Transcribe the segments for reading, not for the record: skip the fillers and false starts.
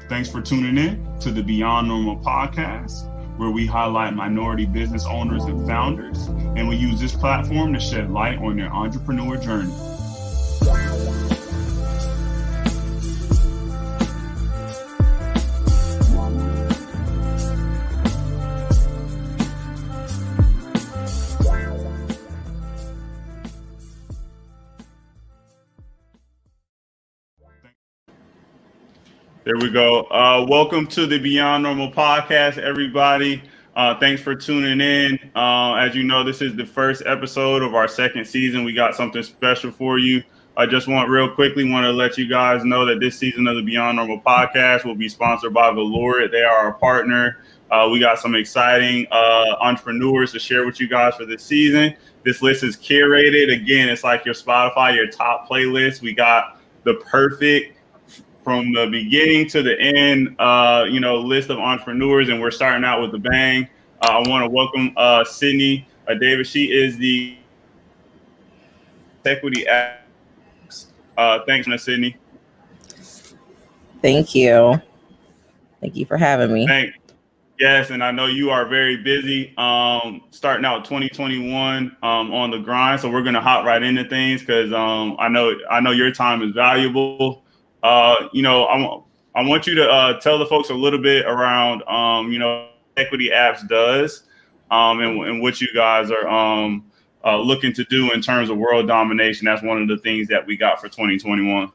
Thanks for tuning in to the Beyond Normal podcast, where we highlight minority business owners and founders, and we use this platform to shed light on their entrepreneur journey. There we go. Welcome to the Beyond Normal podcast, everybody. Thanks for tuning in. As you know, this is the first episode of our second season. We got something special for you. I just want to let you guys know that this season of the Beyond Normal podcast will be sponsored by Velour. They are our partner. We got some exciting entrepreneurs to share with you guys for this season. This list is curated. Again, it's like your Spotify, your top playlist. We got the perfect from the beginning to the end, list of entrepreneurs, and we're starting out with a bang. I want to welcome Sydney Davis. She is the Tequity apps. Thanks, Miss Sydney. Thank you. Thank you for having me. Yes, and I know you are very busy. Starting out 2021 on the grind, so we're gonna hop right into things because I know your time is valuable. I want you to tell the folks a little bit around, Tequity Apps does, and what you guys are looking to do in terms of world domination. That's one of the things that we got for 2021.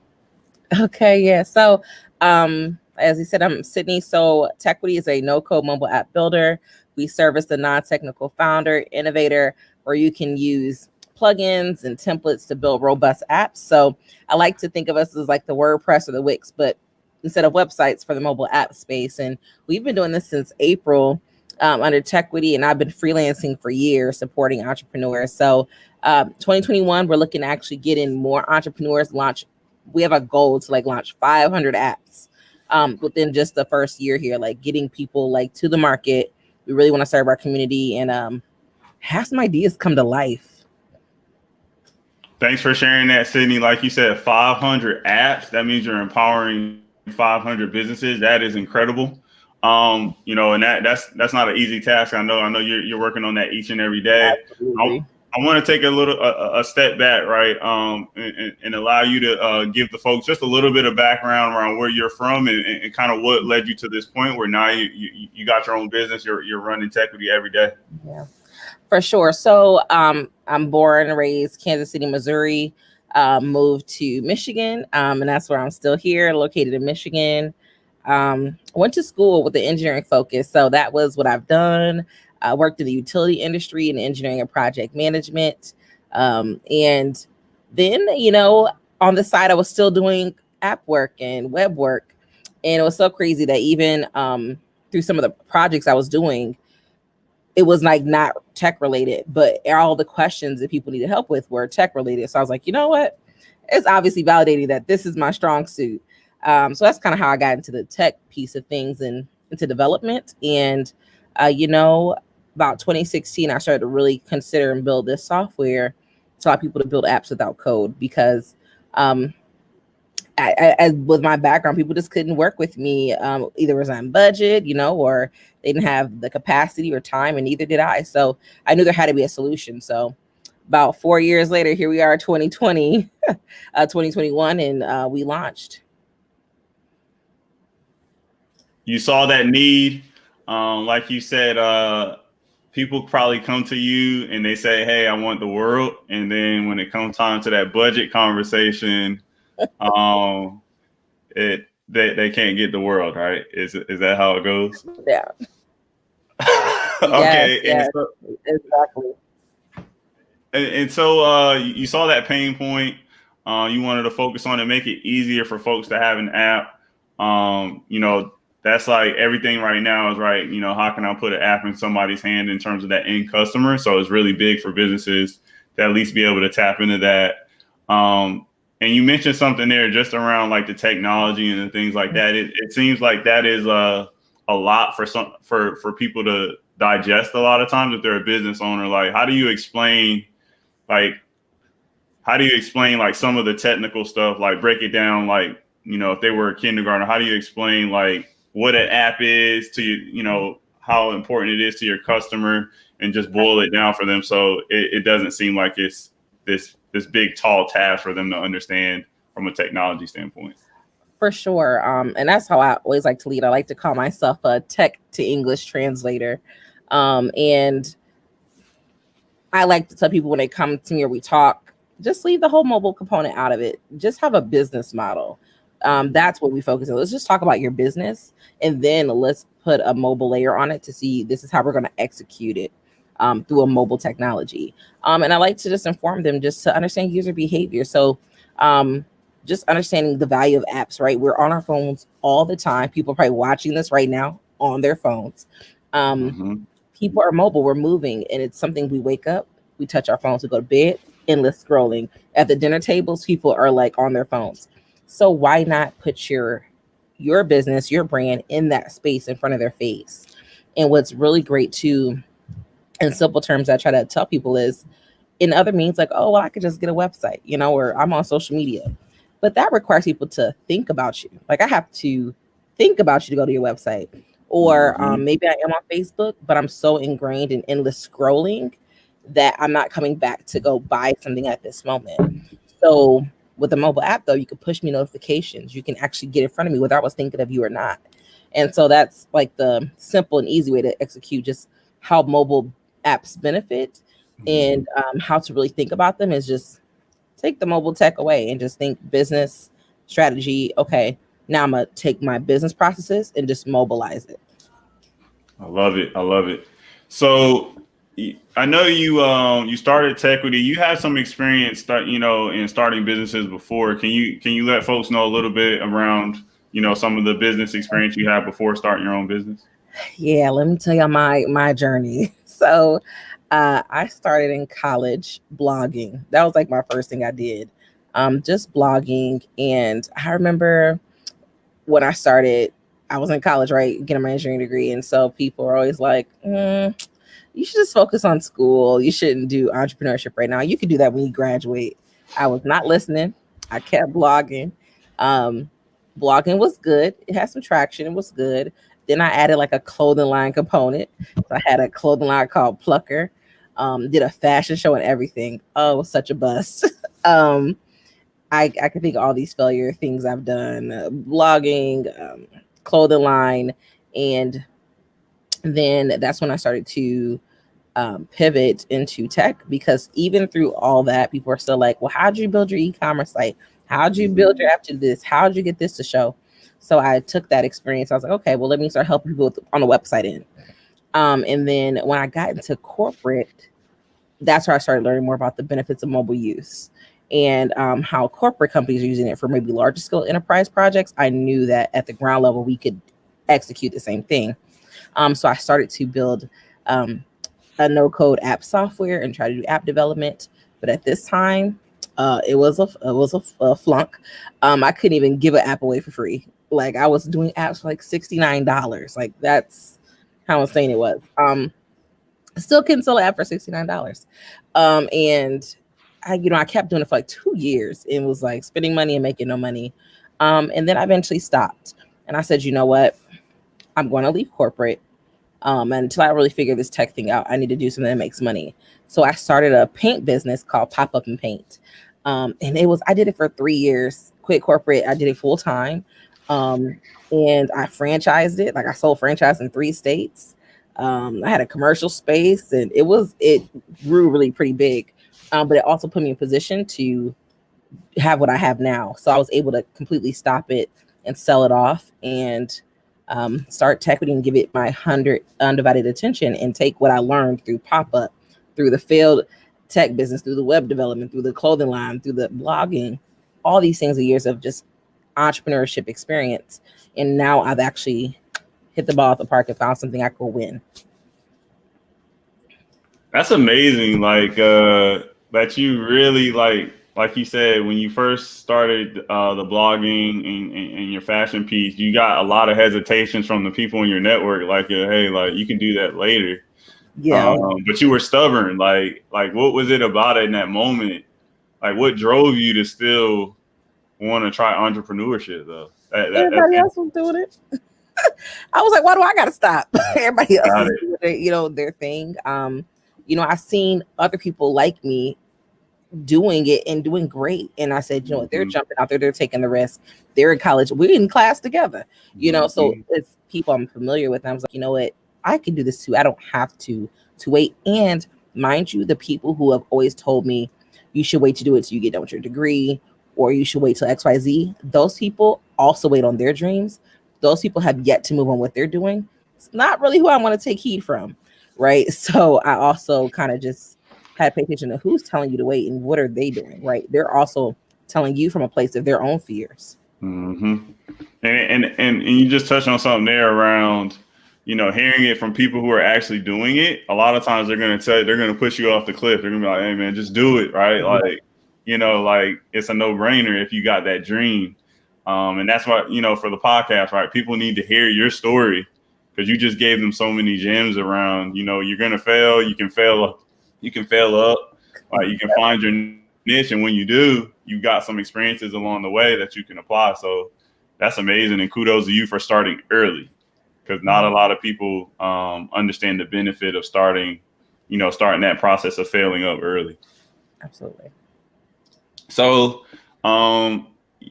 Okay, yeah. So, as you said, I'm Sydney. So, Tequity is a no-code mobile app builder. We service the non-technical founder, innovator, where you can use plugins and templates to build robust apps. So I like to think of us as like the WordPress or the Wix, but instead of websites for the mobile app space. And we've been doing this since April under Tequity, and I've been freelancing for years supporting entrepreneurs. So 2021, we're looking to actually get in more entrepreneurs. We have a goal to launch 500 apps within just the first year here, getting people to the market. We really want to serve our community and have some ideas come to life. Thanks for sharing that, Sydney. Like you said, 500 apps. That means you're empowering 500 businesses. That is incredible. And that's not an easy task. I know you're working on that each and every day. I want to take a step back, right? And allow you to give the folks just a little bit of background around where you're from and kind of what led you to this point where now you got your own business. You're running Tequity every day. Yeah. For sure. So I'm born and raised Kansas City, Missouri, moved to Michigan, and that's where I'm still here, located in Michigan. Went to school with the engineering focus. So that was what I've done. I worked in the utility industry in engineering and project management. And then, on the side, I was still doing app work and web work. And it was so crazy that even through some of the projects I was doing, it was not tech related, but all the questions that people needed help with were tech related. So I was like, you know what? It's obviously validating that this is my strong suit. So that's kind of how I got into the tech piece of things and into development. And, about 2016, I started to really consider and build this software to allow people to build apps without code because with my background, people just couldn't work with me. Either was on budget, or they didn't have the capacity or time, and neither did I. So I knew there had to be a solution. So about 4 years later, here we are, 2020, 2021, and we launched. You saw that need, like you said. People probably come to you and they say, "Hey, I want the world," and then when it comes time to that budget conversation. They can't get the world, right? Is that how it goes? Yeah. Okay. Yes, exactly. And so you saw that pain point. You wanted to focus on it, make it easier for folks to have an app. That's like everything right now is right. How can I put an app in somebody's hand in terms of that end customer? So it's really big for businesses to at least be able to tap into that. And you mentioned something there just around the technology and the things like that. It seems like that is a lot for people to digest a lot of times if they're a business owner. How do you explain some of the technical stuff? Break it down if they were a kindergartner, how do you explain like what an app is to you, how important it is to your customer, and just boil it down for them so it doesn't seem like it's this big tall task for them to understand from a technology standpoint. For sure. And that's how I always like to lead. I like to call myself a tech to English translator. And I like to tell people when they come to me or we talk, just leave the whole mobile component out of it. Just have a business model. That's what we focus on. Let's just talk about your business, and then let's put a mobile layer on it to see this is how we're going to execute it through a mobile technology. And I like to just inform them just to understand user behavior. So just understanding the value of apps, right? We're on our phones all the time. People are probably watching this right now on their phones. People are mobile, we're moving, and it's something we wake up, we touch our phones, we go to bed, endless scrolling. At the dinner tables, people are like on their phones. So why not put your business, your brand in that space in front of their face? And what's really great too, in simple terms, I try to tell people is in other means, like, oh, well, I could just get a website, or I'm on social media. But that requires people to think about you. Like I have to think about you to go to your website. Or maybe I am on Facebook, but I'm so ingrained in endless scrolling that I'm not coming back to go buy something at this moment. So with a mobile app, though, you can push me notifications. You can actually get in front of me whether I was thinking of you or not. And so that's like the simple and easy way to execute just how mobile apps benefit and how to really think about them is just take the mobile tech away and just think business strategy. Okay, now I'm going to take my business processes and just mobilize it. I love it. I love it. So I know you started Tequity. You had some experience in starting businesses before. Can you let folks know a little bit around some of the business experience you had before starting your own business? Yeah, let me tell you my journey. So I started in college blogging. That was like my first thing I did. Just blogging. And I remember when I started, I was in college, right, getting my engineering degree. And so people are always like, you should just focus on school. You shouldn't do entrepreneurship right now. You could do that when you graduate. I was not listening. I kept blogging. Blogging was good. It had some traction. It was good. Then I added like a clothing line component. So I had a clothing line called Plucker. Did a fashion show and everything. Oh, it was such a bust. I can think of all these failure things I've done, blogging, clothing line. And then that's when I started to pivot into tech, because even through all that, people are still like, well, how'd you build your e-commerce site? How'd you build your app to this? How'd you get this to show? So I took that experience. I was like, okay, well, let me start helping people on the website end. And then when I got into corporate, that's where I started learning more about the benefits of mobile use and how corporate companies are using it for maybe larger scale enterprise projects. I knew that at the ground level, we could execute the same thing. So I started to build a no-code app software and try to do app development. But at this time, it was a flunk. I couldn't even give an app away for free. Like I was doing apps for like $69. Like that's how insane it was. Still couldn't sell an app for $69. And I kept doing it for like 2 years and was like spending money and making no money. And then I eventually stopped. And I said, you know what? I'm going to leave corporate. And until I really figure this tech thing out, I need to do something that makes money. So I started a paint business called Pop Up and Paint. And I did it for 3 years, quit corporate. I did it full time. And I franchised it. Like I sold franchise in 3 states. I had a commercial space and it grew really pretty big. But it also put me in position to have what I have now. So I was able to completely stop it and sell it off and start Tequity and give it my 100 undivided attention and take what I learned through pop-up, through the failed tech business, through the web development, through the clothing line, through the blogging, all these things are years of just entrepreneurship experience. And now I've actually hit the ball at the park and found something I could win. That's amazing. Like that you really like you said, when you first started the blogging and your fashion piece, you got a lot of hesitations from the people in your network. Like, hey, like you can do that later. Yeah. But you were stubborn. Like what was it about it in that moment? Like what drove you to still want to try entrepreneurship though? Everybody else was doing it. I was like, why do I gotta stop? Everybody else is doing it, you know, their thing. You know, I've seen other people like me doing it and doing great. And I said, you know, they're jumping out there, they're taking the risk. They're in college, we're in class together, you know. So it's people I'm familiar with. And I was like, you know what, I can do this too. I don't have to wait. And mind you, the people who have always told me you should wait to do it till you get done with your degree, or you should wait till XYZ, those people also wait on their dreams. Those people have yet to move on what they're doing. It's not really who I want to take heed from, right? So I also kind of just had to pay attention to who's telling you to wait and what are they doing, right? They're also telling you from a place of their own fears. And you just touched on something there around, you know, hearing it from people who are actually doing it. A lot of times they're going to push you off the cliff. They're going to be like, hey man, just do it, right? Like, you know, like it's a no-brainer if you got that dream. And that's why, you know, for the podcast, right? People need to hear your story because you just gave them so many gems around, you know, you're going to fail. You can fail up. You can find your niche. And when you do, you've got some experiences along the way that you can apply. So that's amazing. And kudos to you for starting early because not a lot of people understand the benefit of starting that process of failing up early. Absolutely. So,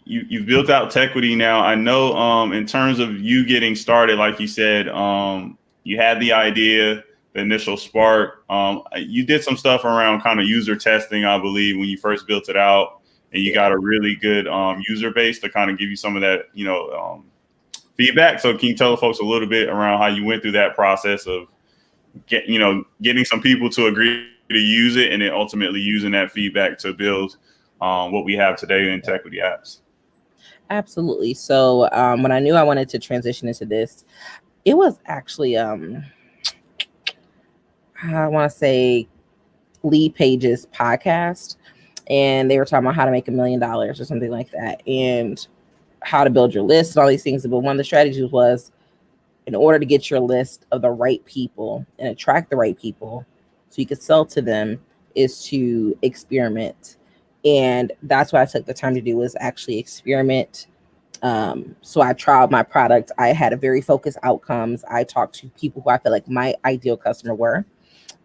you've built out Tequity now. I know in terms of you getting started, like you said, you had the idea, the initial spark. You did some stuff around kind of user testing, I believe, when you first built it out, and you got a really good user base to kind of give you some of that, you know, feedback. So can you tell the folks a little bit around how you went through that process of getting some people to agree to use it and then ultimately using that feedback to build what we have today in Tequity apps? Absolutely. So when I knew I wanted to transition into this, it was actually I want to say Lead Pages podcast, and they were talking about how to make $1 million or something like that, and how to build your list and all these things. But one of the strategies was, in order to get your list of the right people and attract the right people so you could sell to them, is to experiment. And that's what I took the time to do, was actually experiment. So I tried my product. I had a very focused outcomes. I talked to people who I felt like my ideal customer were,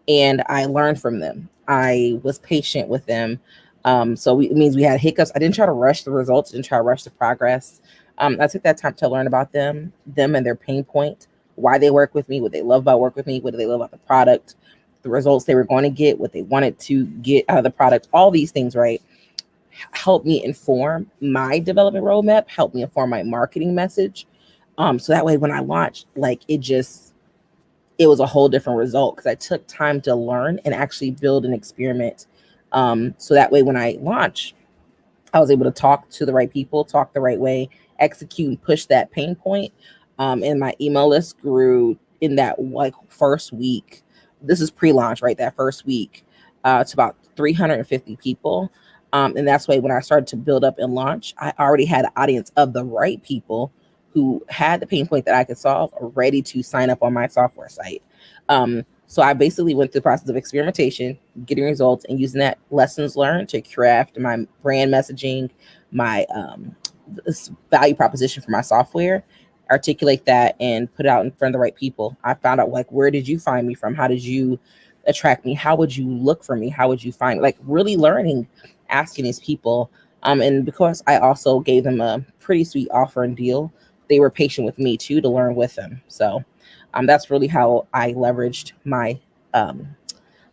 and I learned from them. I was patient with them. So it means we had hiccups. I didn't try to rush the results, didn't try to rush the progress. I took that time to learn about them and their pain point, why they work with me, what they love about work with me, what do they love about the product, the results they were going to get, what they wanted to get out of the product, all these things, right? Help me inform my development roadmap, help me inform my marketing message. So that way when I launched, like it was a whole different result because I took time to learn and actually build an experiment. So that way when I launch, I was able to talk to the right people, talk the right way, execute and push that pain point. And my email list grew in that first week. This is pre-launch, right? That first week to about 350 people. And that's why when I started to build up and launch, I already had an audience of the right people who had the pain point that I could solve, ready to sign up on my software site. So I basically went through the process of experimentation, getting results, and using that lessons learned to craft my brand messaging, my value proposition for my software, articulate that, and put it out in front of the right people. I found out, like, where did you find me from? How did you attract me? How would you look for me? How would you find, like, really learning, asking these people. And because I also gave them a pretty sweet offer and deal, they were patient with me too to learn with them. So that's really how I leveraged my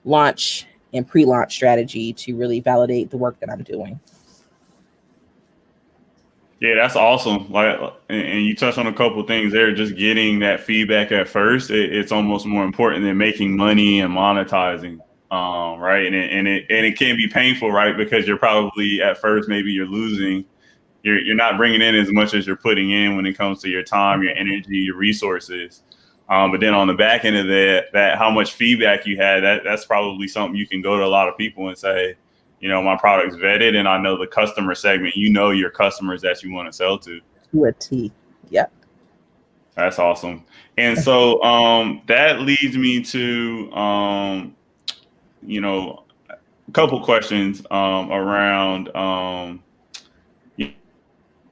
launch and pre-launch strategy to really validate the work that I'm doing. Yeah, that's awesome. Like, and you touched on a couple of things there. Just getting that feedback at first, it's almost more important than making money and monetizing, right? And it can be painful, right? Because you're probably at first maybe you're losing. You're not bringing in as much as you're putting in when it comes to your time, your energy, your resources. But then on the back end of that how much feedback you had, that's probably something you can go to a lot of people and say, you know, my product's vetted and I know the customer segment, you know, your customers that you want to sell to. To a T. Yep. That's awesome. And so that leads me to, you know, a couple questions around, you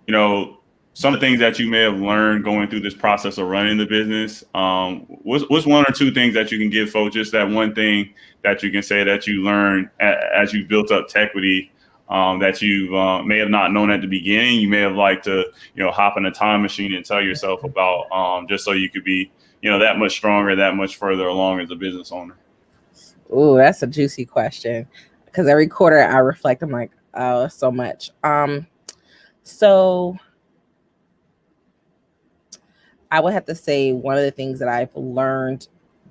some of the things that you may have learned going through this process of running the business. What's one or two things that you can give folks? Just that one thing that you can say that you learned as you built up Tequity, that you may have not known at the beginning. You may have liked to, hop in a time machine and tell yourself about, just so you could be, that much stronger, that much further along as a business owner. Ooh, that's a juicy question. Because every quarter I reflect, I'm like, oh, so much. So I would have to say one of the things that I've learned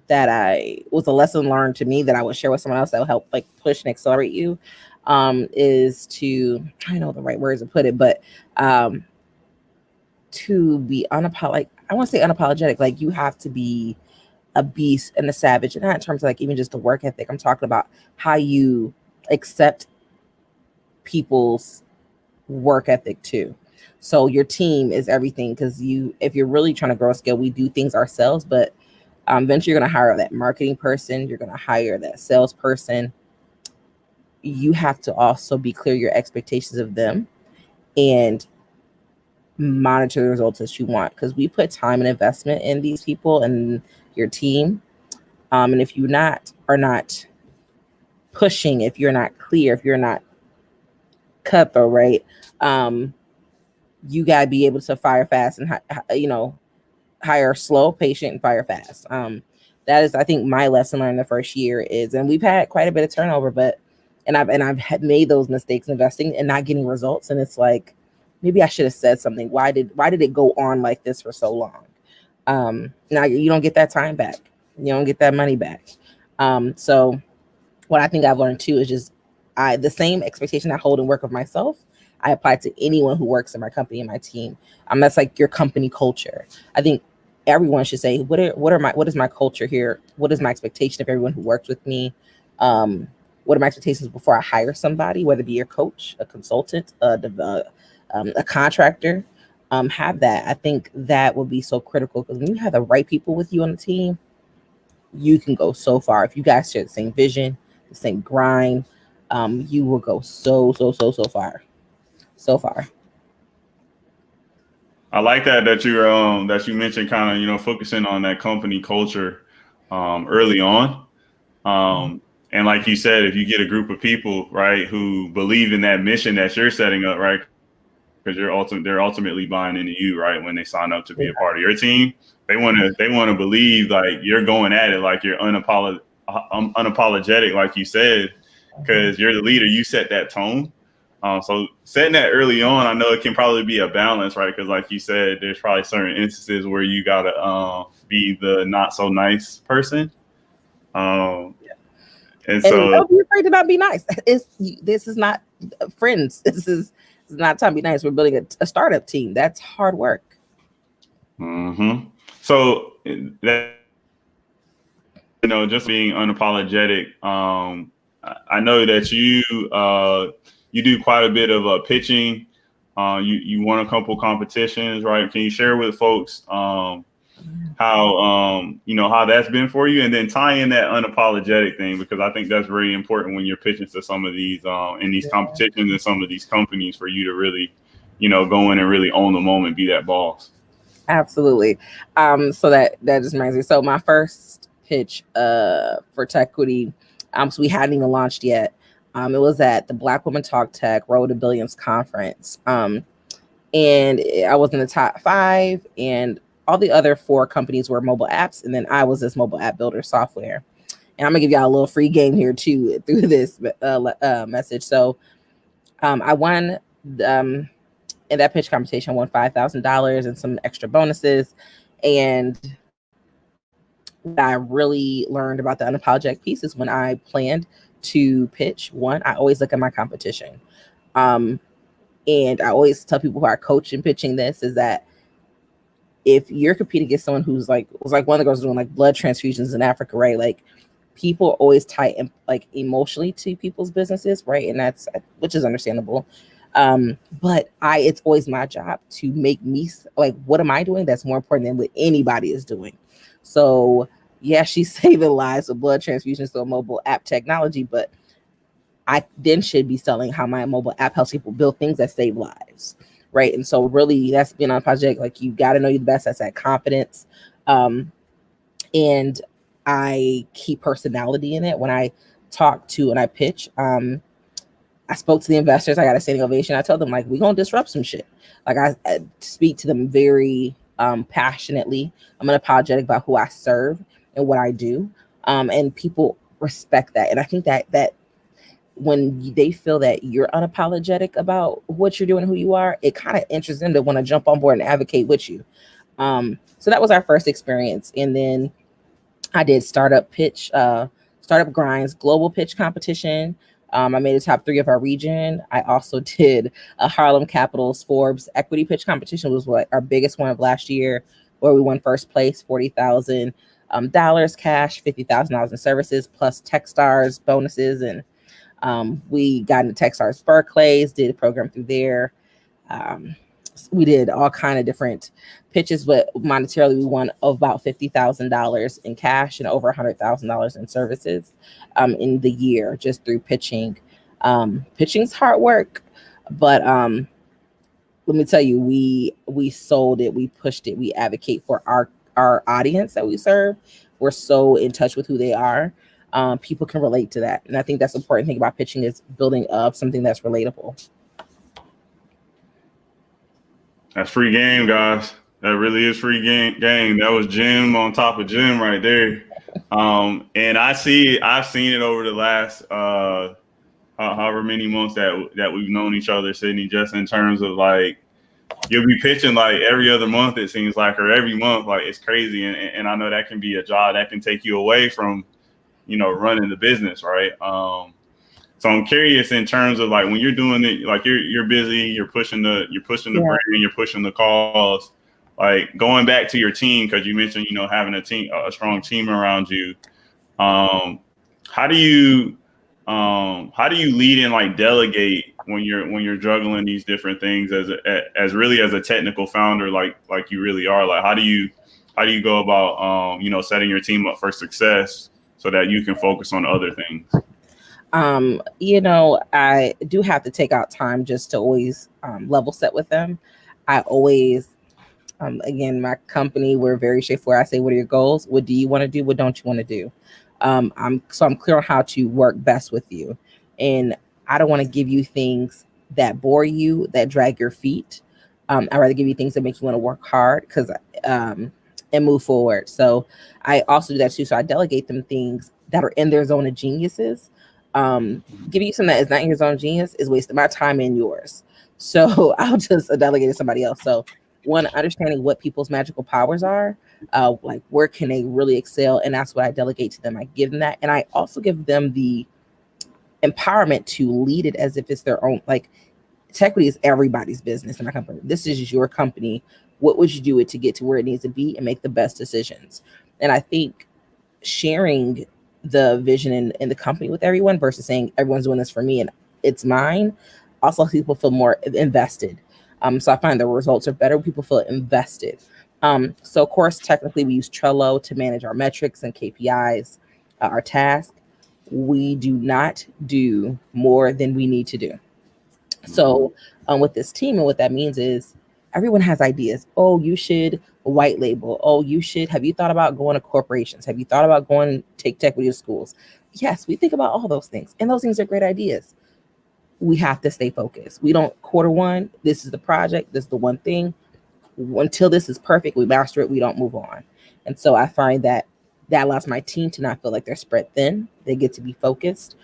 that I was a lesson learned to me that I would share with someone else that will help like push and accelerate you, is to, I don't know the right words to put it, but to be unapologetic. I want to say unapologetic. Like you have to be a beast and a savage, and not in terms of like even just the work ethic. I'm talking about how you accept people's work ethic too. So your team is everything, because if you're really trying to grow a scale, we do things ourselves, but eventually you're going to hire that marketing person, you're going to hire that salesperson. You have to also be clear your expectations of them and monitor the results that you want, because we put time and investment in these people and your team. And if you are not pushing, if you're not clear, if you're not cutthroat, right? You gotta be able to fire fast and hire slow, patient, and fire fast. That is, I think, my lesson learned the first year is, and we've had quite a bit of turnover, but I've had made those mistakes investing and not getting results, and it's like maybe I should have said something. Why did it go on like this for so long? Now you don't get that time back. You don't get that money back. So what I think I've learned too is just the same expectation I hold and work of myself, I apply to anyone who works in my company and my team. That's like your company culture. I think everyone should say, what is my culture here? What is my expectation of everyone who works with me? What are my expectations before I hire somebody, whether it be your coach, a consultant, a contractor? Have that. I think that would be so critical, because when you have the right people with you on the team, you can go so far. If you guys share the same vision, the same grind, you will go so far. So far. I like that you mentioned kind of, focusing on that company culture early on. And like you said, if you get a group of people, right, who believe in that mission that you're setting up, right, because they're ultimately buying into you, right, when they sign up to be a part of your team, they want to believe like you're going at it, like you're unapologetic, like you said, because you're the leader. You set that tone. So setting that early on, I know it can probably be a balance, right? Because like you said, there's probably certain instances where you gotta be the not so nice person. And so don't be afraid to not be nice. This is not friends. This is not time to be nice. We're building a startup team. That's hard work. Mm-hmm. So that, just being unapologetic. I know that you do quite a bit of pitching. You won a couple competitions, right? Can you share with folks how how that's been for you, and then tie in that unapologetic thing, because I think that's very important when you're pitching to some of these in these competitions and some of these companies, for you to really go in and really own the moment, be that boss. Absolutely. So that just reminds me. So my first pitch for Tequity, so we hadn't even launched yet. It was at the Black Women Talk Tech Road to Billions conference. And I was in the top 5, and all the other 4 companies were mobile apps, and then I was this mobile app builder software. And I'm gonna give y'all a little free game here too through this message. So I won in that pitch competition, won $5,000 and some extra bonuses. And what I really learned about the unapologetic piece is when I planned to pitch, one, I always look at my competition. And I always tell people who are coaching pitching this is that if you're competing against someone who's was like one of the girls doing like blood transfusions in Africa, right? Like people always tie like emotionally to people's businesses, right? And which is understandable. But it's always my job to make me like, what am I doing that's more important than what anybody is doing? So yeah, she's saving lives with blood transfusions through mobile app technology, but I then should be selling how my mobile app helps people build things that save lives, right? And so really that's being on a project, like you got to know you're the best. That's that confidence. And I keep personality in it. When I talk to and I pitch, I spoke to the investors. I got a standing ovation. I told them, like, we're going to disrupt some shit. Like, I speak to them very passionately. I'm unapologetic about who I serve and what I do. And people respect that. And I think that when they feel that you're unapologetic about what you're doing, who you are, it kind of interests them to want to jump on board and advocate with you. So that was our first experience. And then I did startup grinds, global pitch competition. I made the top 3 of our region. I also did a Harlem Capital's Forbes equity pitch competition, was what our biggest one of last year, where we won first place, $40,000 cash, $50,000 in services, plus Techstars bonuses. And we got into Techstars Berkeley's, did a program through there. We did all kind of different pitches, but monetarily we won about $50,000 in cash and over $100,000 in services in the year, just through pitching. Pitching's hard work, but let me tell you, we sold it, we pushed it, we advocate for our audience that we serve. We're so in touch with who they are. People can relate to that, and I think that's the important thing about pitching, is building up something that's relatable. That's free game, guys. That really is free game. That was gem on top of gem right there. And I've seen it over the last however many months that we've known each other, Sydney, just in terms of like, you'll be pitching like every other month, it seems like, or every month. Like, it's crazy. And I know that can be a job that can take you away from, running the business, right? So I'm curious, in terms of like, when you're doing it, like you're busy, you're pushing the brand, you're pushing the cause, like going back to your team, because you mentioned, having a strong team around you. How do you lead and like delegate when you're juggling these different things as a technical founder, like you really are? Like, how do you go about setting your team up for success so that you can focus on other things? I do have to take out time just to always level set with them. I always, again, my company, we're very straightforward. I say, what are your goals? What do you want to do? What don't you want to do? I'm clear on how to work best with you. And I don't want to give you things that bore you, that drag your feet. I'd rather give you things that make you want to work hard and move forward. So I also do that too. So I delegate them things that are in their zone of geniuses. Giving you something that is not in your zone of genius is wasting my time and yours. So I'll just delegate to somebody else. So one, understanding what people's magical powers are, like where can they really excel, and that's what I delegate to them. I give them that, and I also give them the empowerment to lead it as if it's their own. Like, Tequity is everybody's business in my company. This is your company. What would you do it to get to where it needs to be and make the best decisions? And I think sharing the vision in the company with everyone versus saying everyone's doing this for me and it's mine, also people feel more invested. So I find the results are better when people feel invested. So of course, technically we use Trello to manage our metrics and KPIs, our tasks. We do not do more than we need to do. So with this team, and what that means is everyone has ideas. Oh, you should white label. Oh, have you thought about going to corporations? Have you thought about going take Tequity to schools? Yes, we think about all those things. And those things are great ideas. We have to stay focused. We don't quarter one. This is the project. This is the one thing. Until this is perfect, we master it. We don't move on. And so I find that allows my team to not feel like they're spread thin. They get to be focused.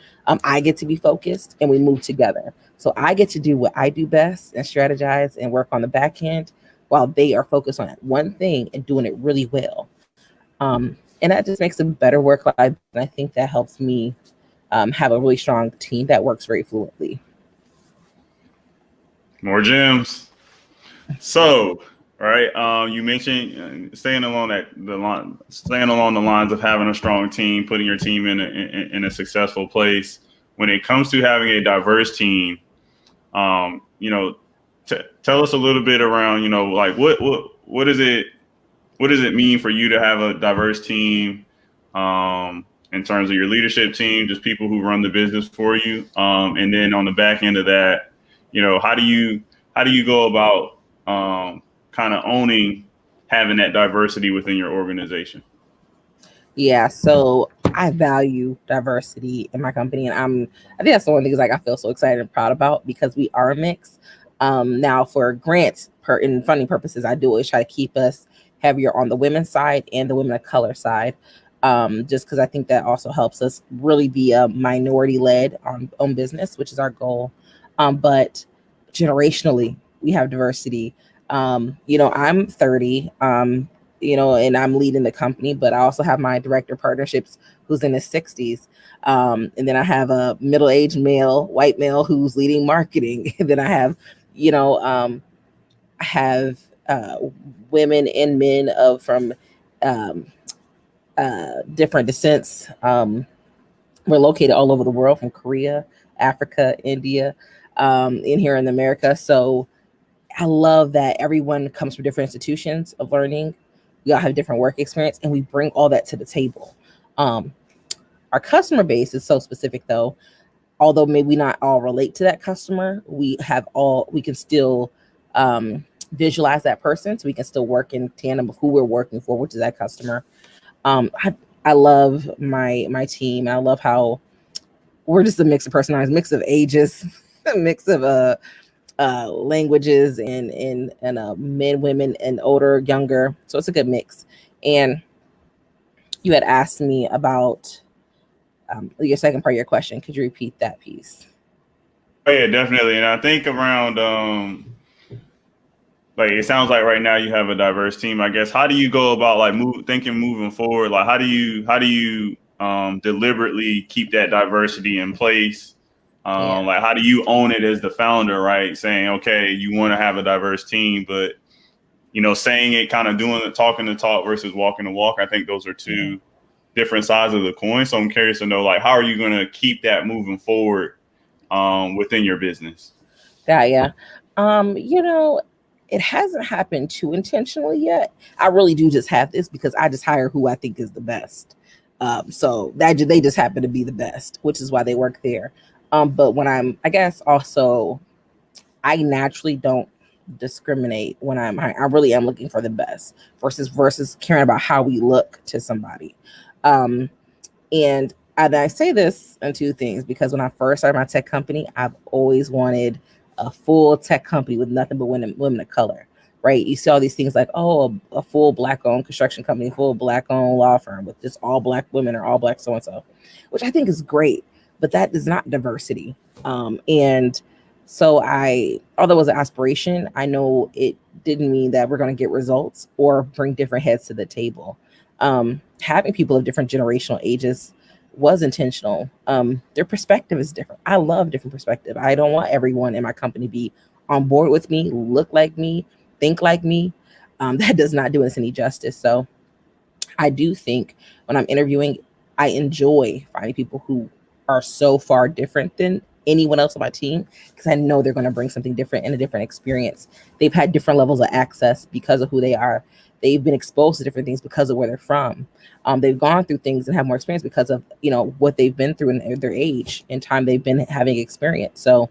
I get to be focused, and we move together. So I get to do what I do best and strategize and work on the back end while they are focused on that one thing and doing it really well. And that just makes a better work life. And I think that helps me have a really strong team that works very fluently. More gems. So, right, you mentioned staying along the lines of having a strong team, putting your team in a successful place. When it comes to having a diverse team, tell us a little bit around, like what does it mean for you to have a diverse team, in terms of your leadership team, just people who run the business for you, and then on the back end of that, how do how do you go about kind of owning having that diversity within your organization? Yeah, so I value diversity in my company, and I think that's the one thing is like I feel so excited and proud about because we are a mix. Now for grants and funding purposes, I do always try to keep us heavier on the women's side and the women of color side, just because I think that also helps us really be a minority led on business, which is our goal. But generationally, we have diversity. I'm 30. And I'm leading the company, but I also have my director of partnerships who's in his 60s. And then I have a middle-aged male, white male who's leading marketing. And then I have, I have women and men from um, different descents. We're located all over the world from Korea, Africa, India, in here in America. So I love that everyone comes from different institutions of learning. We all have different work experience, and we bring all that to the table. Um, our customer base is so specific, though. Although maybe not all relate to that customer, we can still visualize that person, so we can still work in tandem of who we're working for, which is that customer. I love my team. I love how we're just a mix of personalities, mix of ages, a mix of languages and men, women, and older, younger. So it's a good mix. And you had asked me about your second part of your question. Could you repeat that piece? Oh, yeah, definitely. And I think around like it sounds like right now you have a diverse team. I guess how do you go about like moving forward? Like how do you deliberately keep that diversity in place? Yeah. Like how do you own it as the founder, right? Saying, okay, you want to have a diverse team, but saying it, kind of doing it, talking the talk versus walking the walk. I think those are two different sides of the coin. So I'm curious to know, like, how are you going to keep that moving forward within your business? Yeah. It hasn't happened too intentionally yet. I really do just have this because I just hire who I think is the best. So that they just happen to be the best, which is why they work there. But I guess also, I naturally don't discriminate when I'm hiring. I really am looking for the best versus caring about how we look to somebody. Um, and I say this in two things because when I first started my tech company, I've always wanted a full tech company with nothing but women of color, right? You see all these things like, oh, a full black owned construction company, full black owned law firm with just all black women or all black so and so, which I think is great, but that is not diversity. And so although it was an aspiration, I know it didn't mean that we're going to get results or bring different heads to the table. Having people of different generational ages was intentional. Their perspective is different. I love different perspective. I don't want everyone in my company to be on board with me, look like me, think like me. That does not do us any justice. So I do think when I'm interviewing, I enjoy finding people who are so far different than anyone else on my team because I know they're going to bring something different and a different experience. They've had different levels of access because of who they are. They've been exposed to different things because of where they're from. They've gone through things and have more experience because of what they've been through in their age and time they've been having experience. So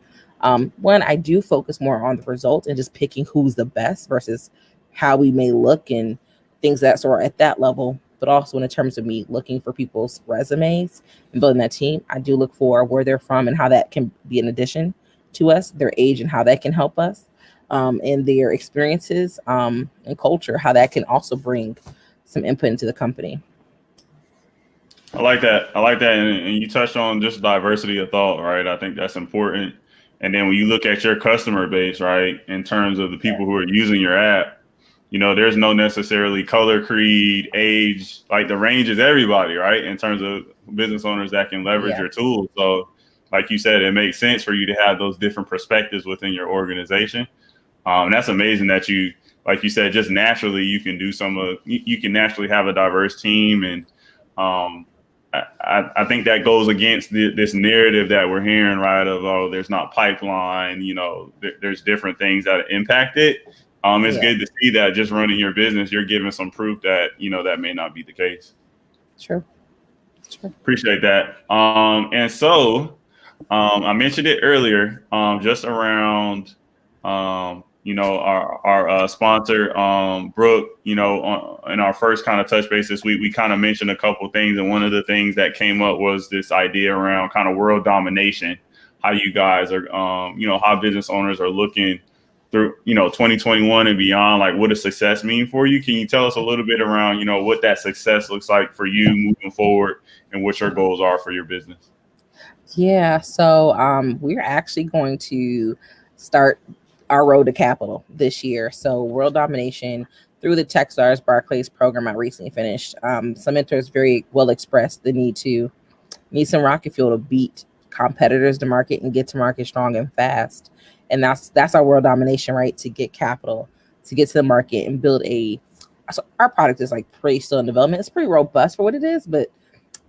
one, I do focus more on the results and just picking who's the best versus how we may look and things that sort of at that level. But also in terms of me looking for people's resumes and building that team, I do look for where they're from and how that can be an addition to us, their age and how that can help us, and their experiences and culture, how that can also bring some input into the company. I like that. I like that. And you touched on just diversity of thought, right? I think that's important. And then when you look at your customer base, right, in terms of the people who are using your app, there's no necessarily color, creed, age, like the range is everybody, right? In terms of business owners that can leverage Yeah. your tools. So, like you said, it makes sense for you to have those different perspectives within your organization. And that's amazing that you, like you said, just naturally you can do you can naturally have a diverse team. And um, I think that goes against this narrative that we're hearing, right? Of, oh, there's not pipeline, there's different things that impact it. It's good to see that just running your business, you're giving some proof that, that may not be the case. Sure. Appreciate that. And so I mentioned it earlier, just around Our sponsor, Brooke, in our first kind of touch base this week, we kind of mentioned a couple things. And one of the things that came up was this idea around kind of world domination, how you guys are, how business owners are looking through, 2021 and beyond, like what does success mean for you? Can you tell us a little bit around, what that success looks like for you moving forward and what your goals are for your business? Yeah, so we're actually going to start our road to capital this year. So world domination through the Techstars Barclays program I recently finished. Some mentors very well expressed the need some rocket fuel to beat competitors to market and get to market strong and fast. And that's our world domination, right? To get capital, to get to the market and build so our product is like pretty still in development. It's pretty robust for what it is, but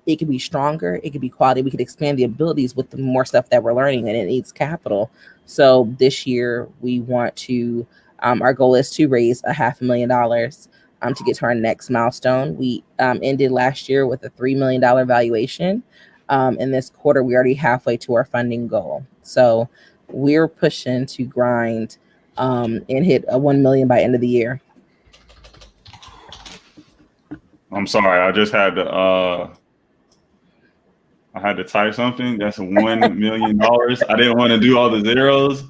it could be stronger. It could be quality. We could expand the abilities with the more stuff that we're learning, and it needs capital. So this year we want to, our goal is to raise $500,000 to get to our next milestone. We ended last year with a $3 million valuation. In this quarter, we're already halfway to our funding goal. So we're pushing to grind and hit a 1 million by end of the year. I'm sorry, I just had to type something. That's $1 million. I didn't want to do all the zeros,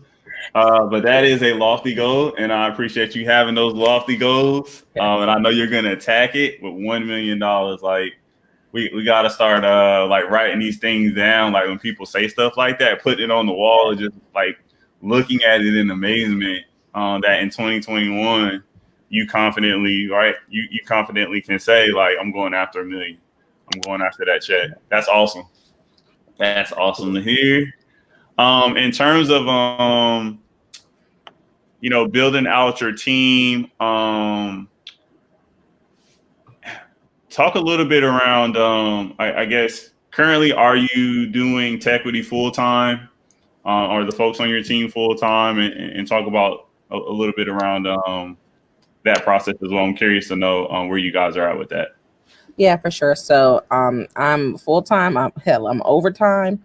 but that is a lofty goal, and I appreciate you having those lofty goals. And I know you're gonna attack it with $1 million. Like we got to start like writing these things down. Like when people say stuff like that, putting it on the wall, and just like looking at it in amazement. That in 2021, you confidently, right? You confidently can say like, I'm going after $1 million. I'm going after that check. That's awesome. That's awesome to hear. In terms of building out your team, talk a little bit around I guess currently, are you doing Tequity full time? Are the folks on your team full time? And talk about a little bit around that process as well. I'm curious to know where you guys are at with that. Yeah, for sure. So I'm full-time. I'm overtime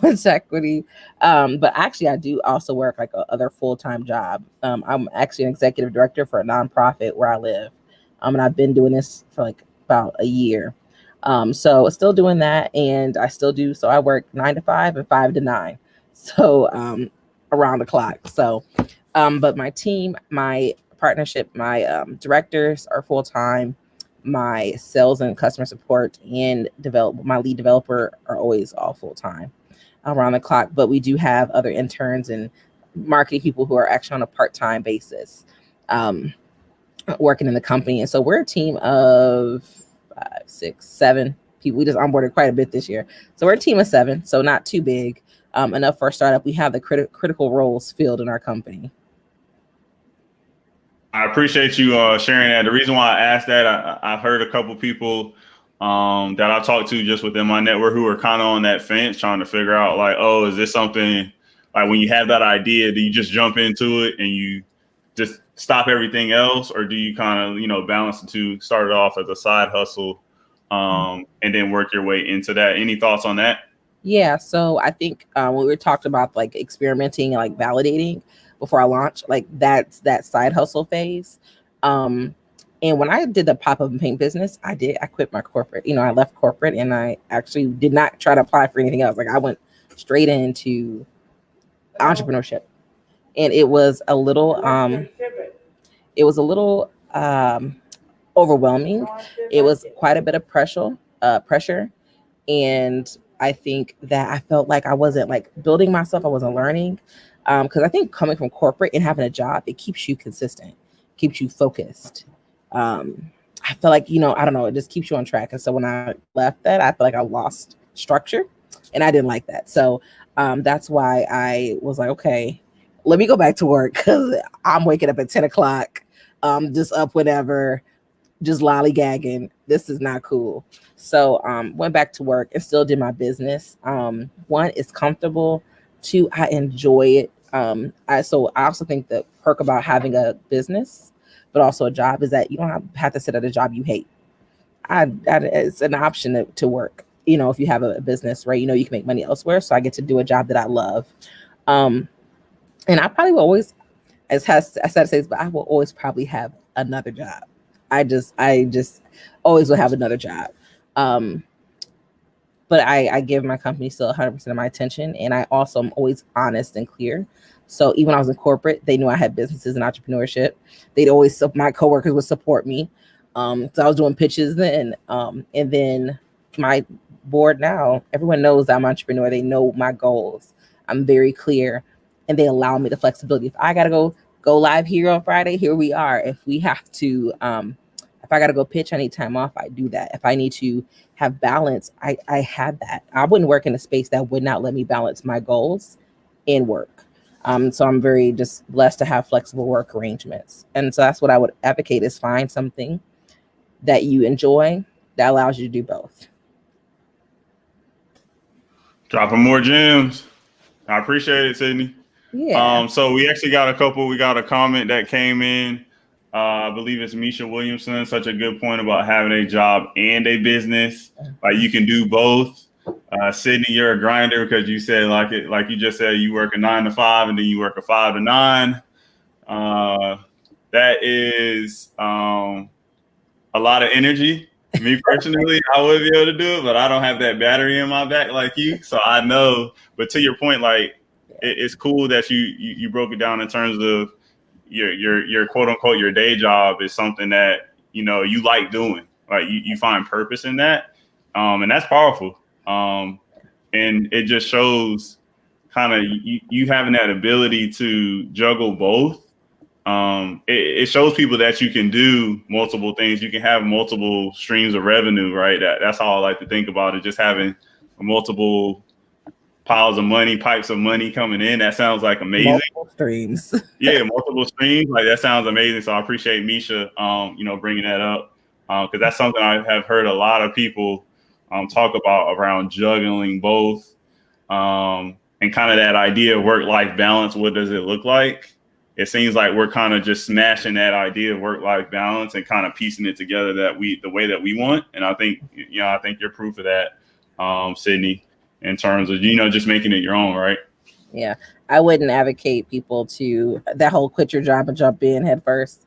with Tequity. But actually I do also work like a other full-time job. I'm actually an executive director for a nonprofit where I live. And I've been doing this for like about a year. So still doing that, and I still do. So I work 9 to 5 and 5 to 9. So around the clock. So but my team, my partnership, my directors are full-time. My sales and customer support and my lead developer are always all full-time around the clock. But we do have other interns and marketing people who are actually on a part-time basis working in the company. And so we're a team of 5, 6, 7 people. We just onboarded quite a bit this year. So we're a team of 7, so not too big. Enough for a startup. We have the critical roles filled in our company. I appreciate you sharing that. The reason why I asked that, I've heard a couple people that I've talked to just within my network who are kind of on that fence trying to figure out like, oh, is this something like when you have that idea, do you just jump into it and you just stop everything else? Or do you kind of, balance the two, start it off as a side hustle and then work your way into that? Any thoughts on that? Yeah. So I think when we were talking about like experimenting and like validating before I launch, like that's that side hustle phase. And when I did the pop-up and paint business, I quit my corporate. I left corporate and I actually did not try to apply for anything else. Like I went straight into entrepreneurship, and it was a little overwhelming. It was quite a bit of pressure, and I think that I felt like I wasn't like building myself. I wasn't learning. Because I think coming from corporate and having a job, it keeps you consistent, keeps you focused. I feel like, I don't know, it just keeps you on track. And so when I left that, I feel like I lost structure and I didn't like that. So that's why I was like, okay, let me go back to work because I'm waking up at 10 o'clock, just up whenever, just lollygagging. This is not cool. So went back to work and still did my business. One, it's comfortable. 2, I enjoy it. I also think the perk about having a business, but also a job, is that you don't have to sit at a job you hate. It's an option to work, if you have a business, right? You can make money elsewhere. So I get to do a job that I love. And I probably will always I said to say this, but I will always probably have another job. I just always will have another job. Um, but I give my company still 100% of my attention, and I also am always honest and clear. So even when I was in corporate, they knew I had businesses and entrepreneurship. They'd always, my coworkers would support me. So I was doing pitches then, and then my board now, everyone knows I'm an entrepreneur. They know my goals. I'm very clear, and they allow me the flexibility. If I gotta go live here on Friday, here we are. If we have to, if I gotta go pitch, I need time off, I do that. If I need to have balance, I have that. I wouldn't work in a space that would not let me balance my goals and work. So I'm very just blessed to have flexible work arrangements. And so that's what I would advocate, is find something that you enjoy that allows you to do both. Dropping more gems. I appreciate it, Sydney. Yeah. So we actually got a comment that came in. I believe it's Misha Williamson. Such a good point about having a job and a business. Like, you can do both. Sydney, you're a grinder, because you said, like you just said, you work a 9 to 5 and then you work a 5 to 9. That is a lot of energy. Me personally, I would be able to do it, but I don't have that battery in my back like you. So I know. But to your point, like, it's cool that you broke it down in terms of your quote unquote your day job is something that you like doing. Like, you find purpose in that, and that's powerful. And it just shows kind of you having that ability to juggle both. It shows people that you can do multiple things. You can have multiple streams of revenue, right? That's how I like to think about it. Just having multiple piles of money, pipes of money coming in. That sounds like amazing. Multiple streams. Yeah, multiple streams. Like, that sounds amazing. So I appreciate Misha, bringing that up, because that's something I have heard a lot of people talk about around juggling both, and kind of that idea of work-life balance. What does it look like? It seems like we're kind of just smashing that idea of work-life balance and kind of piecing it together the way that we want. And I think you're proof of that, Sydney, in terms of, just making it your own, right? Yeah. I wouldn't advocate people to that whole quit your job and jump in head first.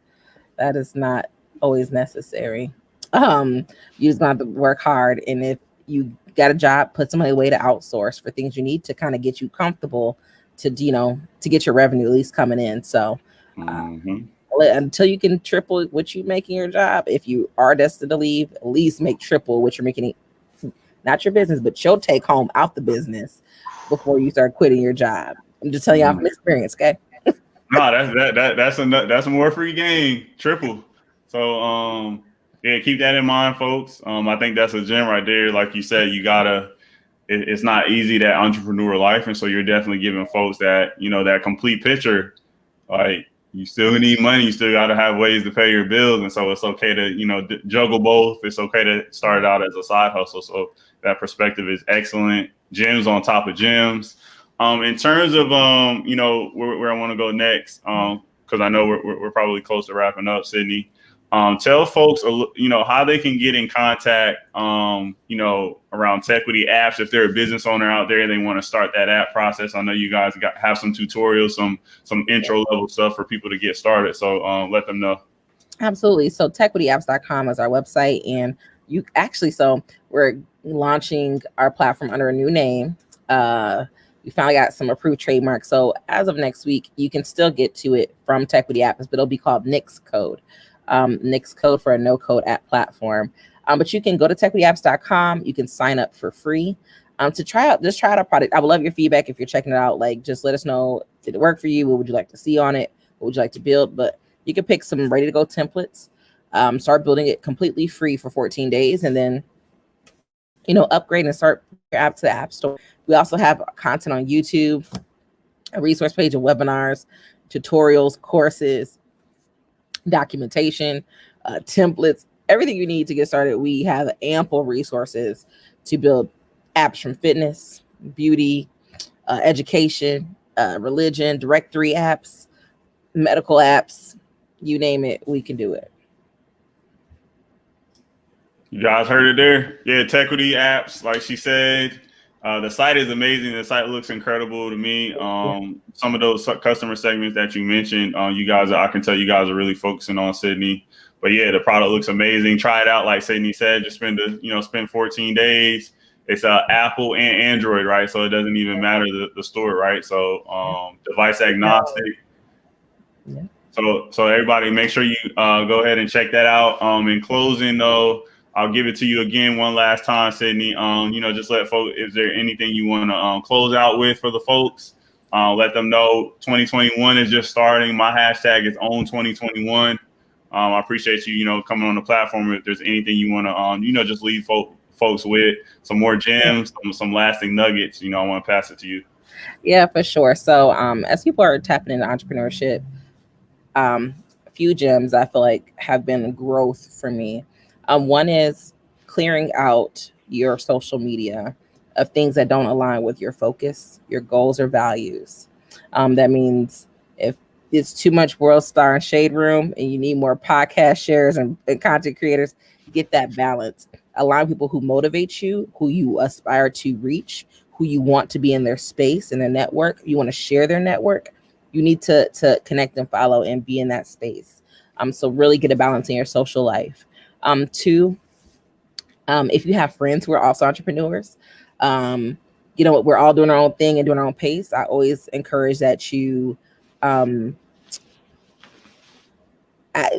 That is not always necessary. You just gonna have to work hard. And if you got a job, put some money away to outsource for things you need to kind of get you comfortable to get your revenue at least coming in. So until you can triple what you make in your job, if you are destined to leave, at least make triple what you're making, not your business, but your take home out the business before you start quitting your job. I'm just telling y'all from experience, okay? No, that's more free game, triple. So yeah, keep that in mind, folks. I think that's a gem right there. Like you said, it's not easy, that entrepreneur life, and so you're definitely giving folks that that complete picture. Like, you still need money, you still got to have ways to pay your bills, and so it's okay to juggle both. It's okay to start it out as a side hustle. So that perspective is excellent. Gems on top of gems. In terms of where I want to go next, because I know we're probably close to wrapping up, Sydney. Tell folks, how they can get in contact, around Tequity apps. If they're a business owner out there, they want to start that app process. I know you guys have some tutorials, some intro level stuff for people to get started. So let them know. Absolutely. So tequityapps.com is our website, and so we're launching our platform under a new name. We finally got some approved trademarks. So as of next week, you can still get to it from Tequity Apps, but it'll be called Nix Code. Nix Code for a no-code app platform. But you can go to tequityapps.com. You can sign up for free to try out our product. I would love your feedback if you're checking it out. Like, just let us know, did it work for you? What would you like to see on it? What would you like to build? But you can pick some ready-to-go templates, start building it completely free for 14 days, and then upgrade and start your app to the App Store. We also have content on YouTube, a resource page of webinars, tutorials, courses, documentation, templates, everything you need to get started. We have ample resources to build apps from fitness, beauty, education, religion, directory apps, medical apps, you name it, we can do it. You guys heard it there. Yeah, Tequity apps, like she said. The site is amazing. The site looks incredible to me. Some of those customer segments that you mentioned, you guys, I can tell you guys are really focusing on, Sydney. But yeah, the product looks amazing. Try it out, like Sydney said. Just spend 14 days. It's Apple and Android, right? So it doesn't even matter the store, right? So device agnostic. Yeah. So everybody, make sure you go ahead and check that out. In closing, though, I'll give it to you again one last time, Sydney. Just let folks. Is there anything you want to close out with for the folks? Let them know 2021 is just starting. My hashtag is own 2021. I appreciate you, coming on the platform. If there's anything you want to, just leave folks with some more gems, some lasting nuggets. I want to pass it to you. Yeah, for sure. So, as people are tapping into entrepreneurship, a few gems I feel like have been growth for me. One is clearing out your social media of things that don't align with your focus, your goals, or values. That means if it's too much world star and shade room and you need more podcast shares and content creators, get that balance. Align people who motivate you, who you aspire to reach, who you want to be in their space and their network. You want to share their network. You need to connect and follow and be in that space. So really get a balance in your social life. Two, if you have friends who are also entrepreneurs, we're all doing our own thing and doing our own pace. I always encourage that you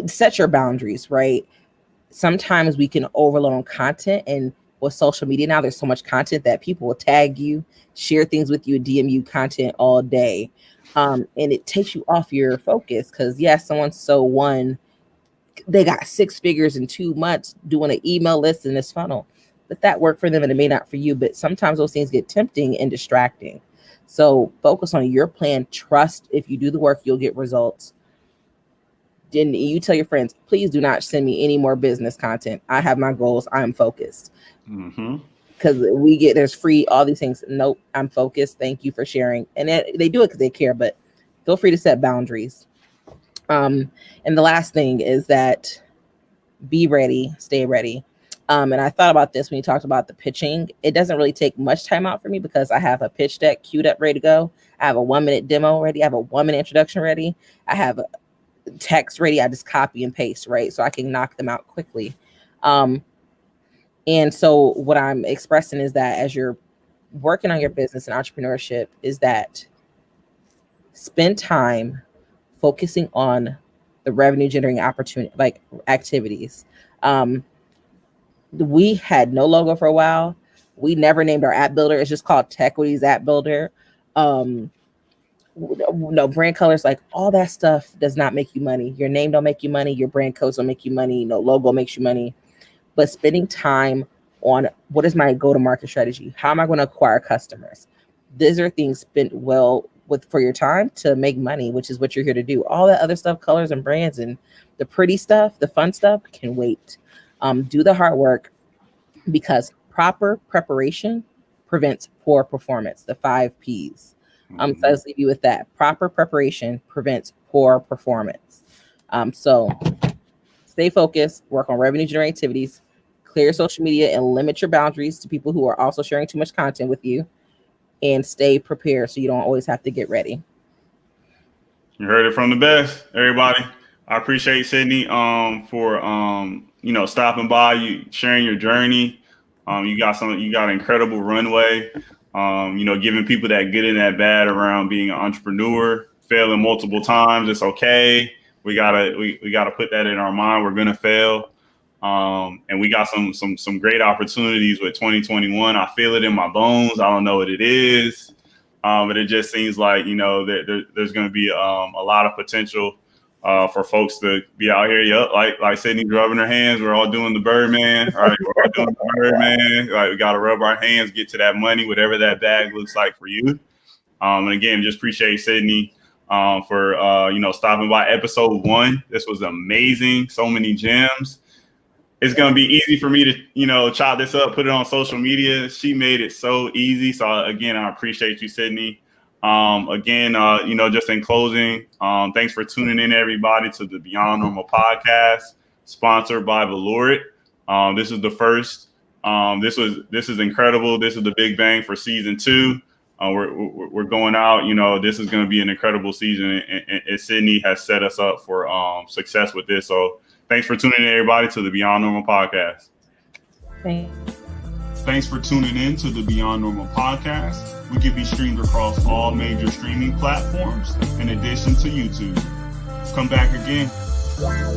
set your boundaries, right? Sometimes we can overload on content, and with social media now, there's so much content that people will tag you, share things with you, DM you content all day. And it takes you off your focus because someone's they got 6 figures in 2 months doing an email list in this funnel, but that worked for them and it may not for you. But sometimes those things get tempting and distracting. So focus on your plan. Trust if you do the work, you'll get results. Then you tell your friends, please do not send me any more business content. I have my goals. I'm focused. Because there's free, all these things. Nope, I'm focused. Thank you for sharing. And they do it because they care, but feel free to set boundaries. And the last thing is that be ready, stay ready. And I thought about this when you talked about the pitching. It doesn't really take much time out for me because I have a pitch deck queued up, ready to go. I have a 1-minute demo ready. I have a 1-minute introduction ready. I have a text ready. I just copy and paste, right? So I can knock them out quickly. And so what I'm expressing is that as you're working on your business and entrepreneurship is that spend time focusing on the revenue generating opportunity, like activities. We had no logo for a while. We never named our app builder. It's just called Tequity's App Builder. No brand colors, like all that stuff does not make you money. Your name don't make you money. Your brand codes don't make you money. No logo makes you money. But spending time on what is my go-to-market strategy? How am I going to acquire customers? These are things spent well with for your time to make money, which is what you're here to do. All that other stuff, colors and brands and the pretty stuff, the fun stuff can wait. Do the hard work because proper preparation prevents poor performance. The 5 Ps. So let's leave you with that. Proper preparation prevents poor performance. So stay focused, work on revenue generating activities, clear social media and limit your boundaries to people who are also sharing too much content with you, and stay prepared so you don't always have to get ready. You heard it from the best, everybody. I appreciate Sydney for stopping by, you sharing your journey. You got an incredible runway. Giving people that good and that bad around being an entrepreneur, failing multiple times, it's okay. We gotta put that in our mind. We're gonna fail. And we got some great opportunities with 2021. I feel it in my bones. I don't know what it is. But it just seems like, there's going to be a lot of potential for folks to be out here. Yep, like Sydney's rubbing her hands. We're all doing the Birdman, right? We're all doing the Birdman. Like, we got to rub our hands, get to that money, whatever that bag looks like for you. And again, just appreciate Sydney for stopping by episode 1. This was amazing. So many gems. It's going to be easy for me to, chop this up, put it on social media. She made it so easy. So again, I appreciate you, Sydney. Just in closing, thanks for tuning in, everybody, to the Beyond Normal podcast, sponsored by Valurit. This is the first This is incredible. This is the big bang for season 2. We're going out. You know, this is going to be an incredible season, and Sydney has set us up for success with this. So thanks for tuning in, everybody, to the Beyond Normal podcast. Thanks for tuning in to the Beyond Normal podcast. We can be streamed across all major streaming platforms in addition to YouTube. Come back again. Wow.